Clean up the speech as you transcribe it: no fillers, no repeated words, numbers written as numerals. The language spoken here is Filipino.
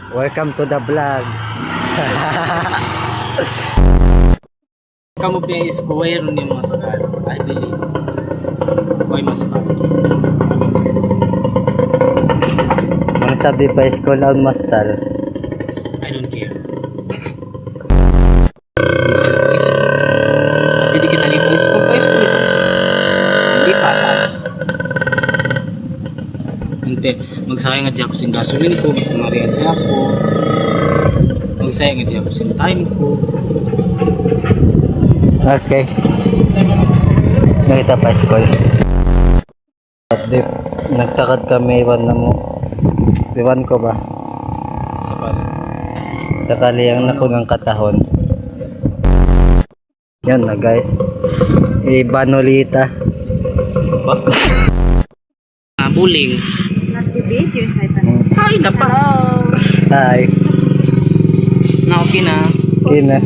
Welcome to the vlog. Kamu punya square ni master, I believe. Why master? Ang sabi pa school on master. I don't care. Hindi kita lipat school pa school sa. Hindi patas. Hindi magsayang nga ako sing gasoline ko, magtumari nga ako. Magsayang nga ako sing time ko. Okay. Nakita pa school. Update. Nagtakad kami, iwan na mo. Iwan ko ba? Sa pala. Sakali ang nakunang katahon. Yan na guys. Ibanolita. Ba? Buling. Nag-video sa ito. Ay, na pa. Hi. Na okay na. Kina.